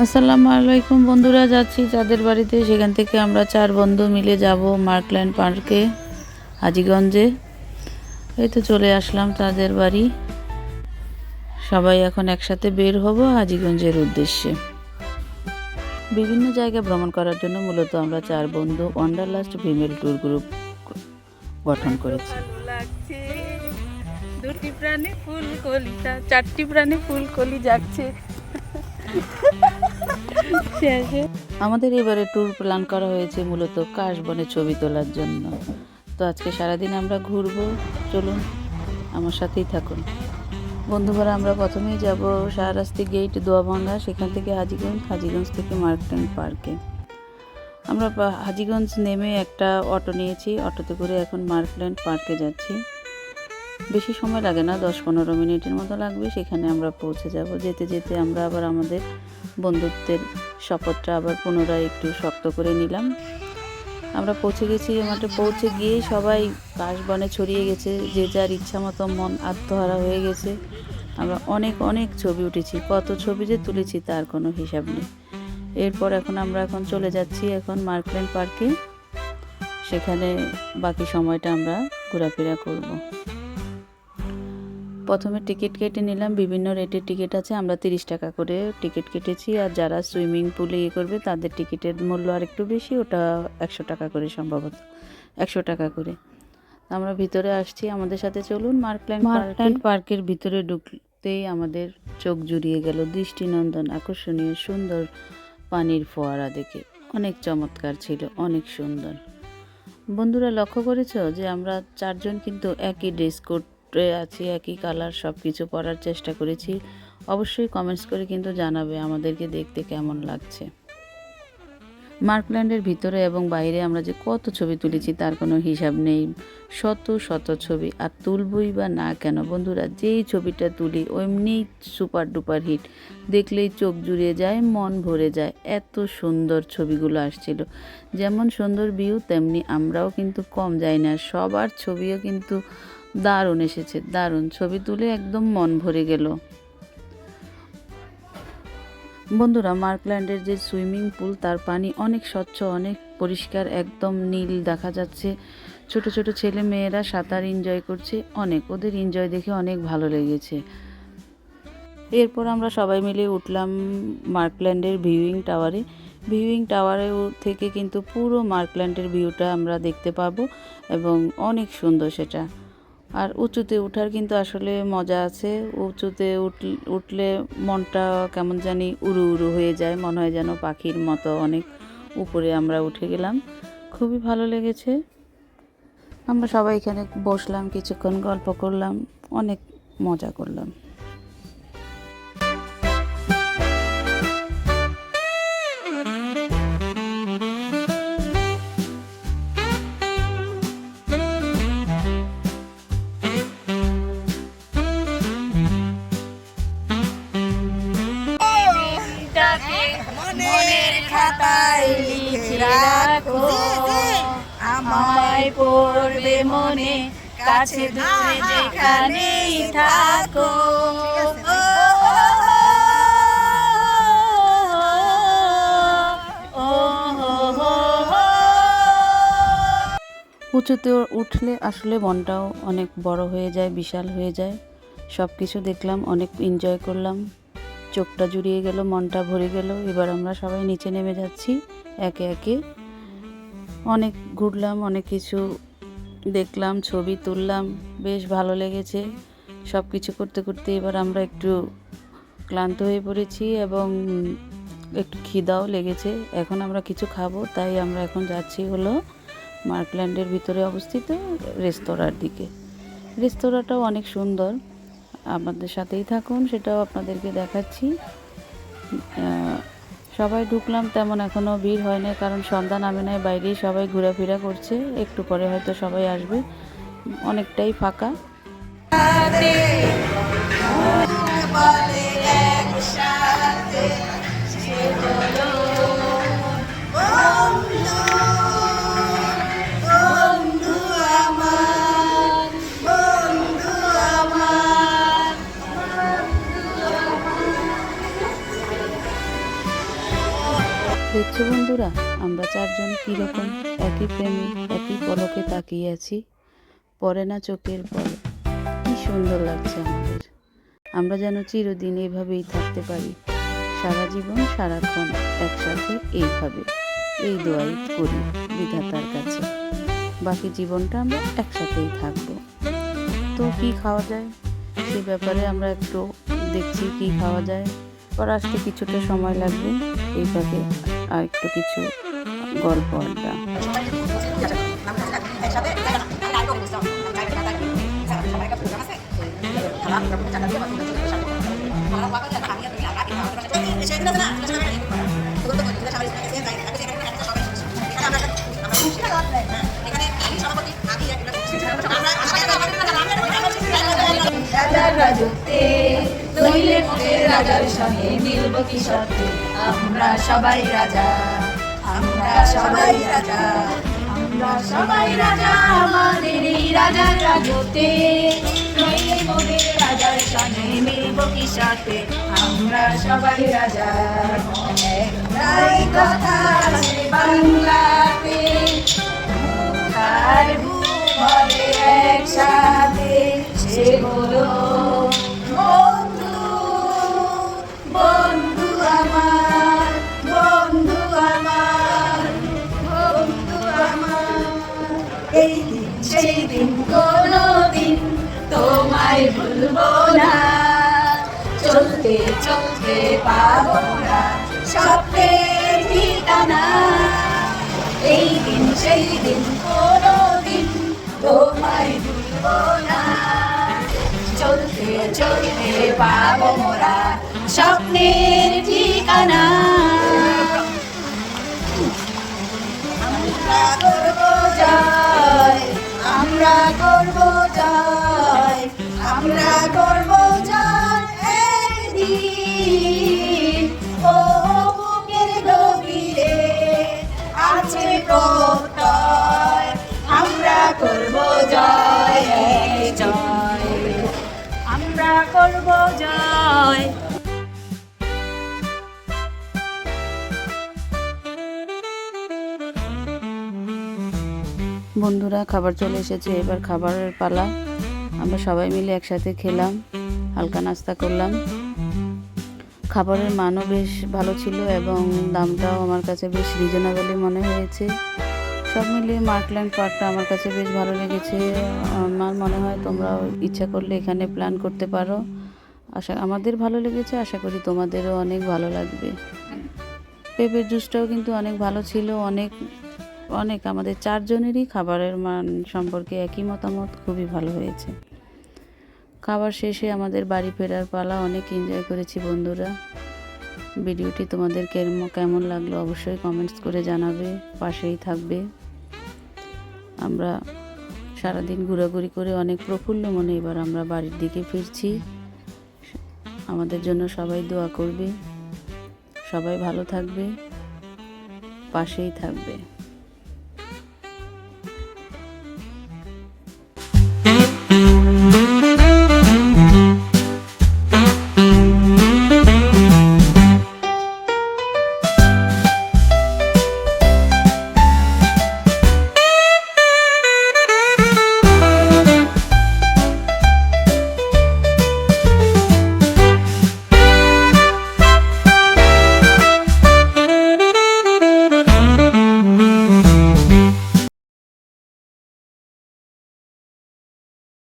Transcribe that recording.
আসসালামু আলাইকুম বন্ধুরা, যাচ্ছি যাদের বাড়িতে। সেখান থেকে আমরা 4 বন্ধু মিলে যাব মার্কল্যান্ড পার্কে হাজীগঞ্জে। এই তো চলে আসলাম তাদের বাড়ি। সবাই এখন একসাথে বের হব হাজীগঞ্জের উদ্দেশ্যে। বিভিন্ন জায়গা ভ্রমণ করার জন্য মূলত আমরা 4 বন্ধু ওয়ান্ডারলাস্ট ফিমেল ট্যুর গ্রুপ গঠন করেছি। দুটি প্রাণী ফুলকলিটা, 4টি প্রাণী ফুলকলি যাচ্ছে। আমাদের এবারে ট্যুর প্ল্যান করা হয়েছে মূলত কাশবনে ছবি তোলার জন্য। তো আজকে সারাদিন আমরা ঘুরবো, চলুন আমার সাথেই থাকুন বন্ধুরা। আমরা প্রথমেই যাব শাহরাস্তি গেট দোয়াভাঙ্গা, সেখান থেকে হাজীগঞ্জ থেকে মার্কল্যান্ড পার্কে। আমরা হাজীগঞ্জ নেমে একটা অটো নিয়েছি, অটোতে করে এখন মার্কল্যান্ড পার্কে যাচ্ছি। বেশি সময় লাগে না, 10-15 মিনিটের মতো লাগবে, সেখানে আমরা পৌঁছে যাব। যেতে যেতে আমরা আবার আমাদের বন্ধুত্বের শপথটা আবার পুনরায় একটু শক্ত করে নিলাম। আমরা পৌঁছে গেছি। মাঠে পৌঁছে গিয়ে সবাই কাশবনে ছড়িয়ে গেছে, যে যার ইচ্ছা মতো মন আত্মহারা হয়ে গেছে। আমরা অনেক ছবি উঠেছি, কত ছবি যে তুলেছি তার কোনো হিসাব নেই। এরপর আমরা চলে যাচ্ছি এখন মার্কল্যান্ড পার্কে। সেখানে বাকি সময়টা আমরা ঘোরাফেরা করব। প্রথমে টিকিট কেটে নিলাম, বিভিন্ন রেটের টিকিট আছে। আমরা 30 টাকা করে টিকিট কেটেছি, আর যারা সুইমিং পুলে করবে তাদের টিকিটের মূল্য আর একটু বেশি, ওটা 100 টাকা করে, সম্ভবত 100 টাকা করে। আমরা ভিতরে আসছি, আমাদের সাথে চলুন। মার্কল্যান্ড পার্কের ভিতরে ঢুকতেই আমাদের চোখ জুড়িয়ে গেল দৃষ্টিনন্দন আকর্ষণীয় সুন্দর পানির ফোয়ারা দেখে। অনেক চমৎকার ছিল, অনেক সুন্দর। বন্ধুরা, লক্ষ্য করেছ যে আমরা 4 জন কিন্তু একই ড্রেস কোড আছি, একই কালার, সব কিছু পরার চেষ্টা করেছি। অবশ্যই কমেন্টস করে কিন্তু জানাবে আমাদেরকে দেখতে কেমন লাগছে। মার্কল্যান্ডের ভিতরে এবং বাইরে আমরা যে কত ছবি তুলেছি তার কোনো হিসাব নেই। শত ছবি, আর তুলবই বা না কেন বন্ধুরা, যেই ছবিটা তুলি এমনিই সুপার ডুপার হিট। দেখলেই চোখ জুড়িয়ে যায়, মন ভরে যায়, এত সুন্দর ছবিগুলো আসছিল। যেমন সুন্দর ভিউ, তেমনি আমরাও কিন্তু কম যাই না। সবার ছবিও কিন্তু দারুণ এসেছে, দারুণ ছবি তুলে একদম মন ভরে গেল। বন্ধুরা, মার্কল্যান্ডের যে সুইমিং পুল, তার পানি অনেক স্বচ্ছ, অনেক পরিষ্কার, একদম নীল দেখা যাচ্ছে। ছোট ছোট ছেলে মেয়েরা সাঁতার এনজয় করছে, ওদের এনজয় দেখে অনেক ভালো লেগেছে। এরপর আমরা সবাই মিলে উঠলাম মার্কল্যান্ডের ভিউইং টাওয়ারে থেকে কিন্তু পুরো মার্কল্যান্ডের ভিউটা আমরা দেখতে পাবো, এবং অনেক সুন্দর সেটা। আর উঁচুতে ওঠার কিন্তু আসলে মজা আছে। উঁচুতে উঠলে মনটা কেমন জানি উড়ু হয়ে যায়, মনে হয় যেন পাখির মতো অনেক উপরে আমরা উঠে গেলাম। খুবই ভালো লেগেছে। আমরা সবাই এখানে বসলাম, কিছুক্ষণ গল্প করলাম, অনেক মজা করলাম। মনের খাতায় লিখে রাখো, আমায় পড়বে মনে, কাছে দূরে যেখানেই থাকো। উঁচুতে উঠলে আসলে মনটাও অনেক বড় হয়ে যায়, বিশাল হয়ে যায়। সব কিছু দেখলাম, অনেক এনজয় করলাম, চোখটা জুড়িয়ে গেল, মনটা ভরে গেল। এবার আমরা সবাই নিচে নেমে যাচ্ছি একে একে। অনেক ঘুরলাম, অনেক কিছু দেখলাম, ছবি তুললাম, বেশ ভালো লেগেছে। সব কিছু করতে করতে এবার আমরা একটু ক্লান্ত হয়ে পড়েছি, এবং একটু খিদাও লেগেছে। এখন আমরা কিছু খাবো, তাই আমরা এখন যাচ্ছি হলো মার্কল্যান্ডের ভিতরে অবস্থিত রেস্তোরাঁর দিকে। রেস্তোরাঁটাও অনেক সুন্দর, আমাদের সাথেই থাকুন, সেটাও আপনাদেরকে দেখাচ্ছি। সবাই ঢুকলাম, তেমন এখনও ভিড় হয় না, কারণ সন্ধ্যা নামে নাই, বাইরেই সবাই ঘোরাফেরা করছে। একটু পরে হয়তো সবাই আসবে, অনেকটাই ফাঁকা। দেখছো বন্ধুরা, আমরা চারজন কীরকম একই প্রেমে একই পলকে তাকিয়ে আছি, পড়ে না চোখের পলক। কি সুন্দর লাগছে আমাদের। আমরা যেন চিরদিন এভাবেই থাকতে পারি, সারা জীবন সারাক্ষণ একসাথে এইভাবে। এই দোয়াই করি বিধাতার কাছে, বাকি জীবনটা আমরা একসাথেই থাকবো। তো কি খাওয়া যায় সে ব্যাপারে আমরা একটু দেখছি কি খাওয়া যায়। পর আসতে কিছুটা সময় লাগবে, এই ফাঁকে আর একটু কিছু গল্প আড্ডা। রাজার রাজত্বে নইলে মোদের রাজার সঙ্গে মিলব কি শর্তে? আমরা সবাই রাজা, আমরা সবাই রাজা, আমরা সবাই রাজা আমাদের এই রাজার রাজত্বে। নইলে মোদের রাজার সঙ্গে মিলব কি শর্তে? আমরা সবাই রাজা। একটাই কথা আছে বাংলাতে, আর ভুবনে একসাথে, সে হলো বন্ধু, বন্ধু আমার, বন্ধু আমার, বন্ধু আমার। এই দিন সেই দিন কোনো দিন তোমায় ভুলবো না, চলতে চলতে পাবো না স্বপ্নের ঠিকানা। এই দিন সেই দিন কোনো দিন তোমায় ভুলবো না, চলতে চলতে পাবো মোরা স্বপ্নের ঠিকানা। আমরা করব জয়, আমরা করব জয়, আমরা করব জয় একদিন। ও বুকের গভীরে আছে প্রত্যয়, আমরা করব জয় জয়, আমরা করব জয়। বন্ধুরা, খাবার চলে এসেছে, এবার খাবারের পালা। আমরা সবাই মিলে একসাথে খেলাম, হালকা নাস্তা করলাম। খাবারের মানও বেশ ভালো ছিল এবং দামটাও আমার কাছে বেশ রিজনেবলই মনে হয়েছে। সব মিলিয়ে মার্কল্যান্ড পার্কটা আমার কাছে বেশ ভালো লেগেছে। আমার মনে হয় তোমরাও ইচ্ছা করলে এখানে প্ল্যান করতে পারো। আমাদের ভালো লেগেছে, আশা করি তোমাদেরও অনেক ভালো লাগবে। পেঁপের জুসটাও কিন্তু অনেক ভালো ছিল। অনেক অনেক আমাদের চারজনেরই খাবারের মান সম্পর্কে একই মতামত, খুবই ভালো হয়েছে। খাবার শেষে আমাদের বাড়ি ফেরার পালা। অনেক এনজয় করেছি বন্ধুরা। ভিডিওটি তোমাদের কেমন লাগলো অবশ্যই কমেন্টস করে জানাবে, পাশেই থাকবে। আমরা সারাদিন ঘোরাঘুরি করে অনেক প্রফুল্ল মনে এবার আমরা বাড়ির দিকে ফিরছি। আমাদের জন্য সবাই দোয়া করবে, সবাই ভালো থাকবে, পাশেই থাকবে।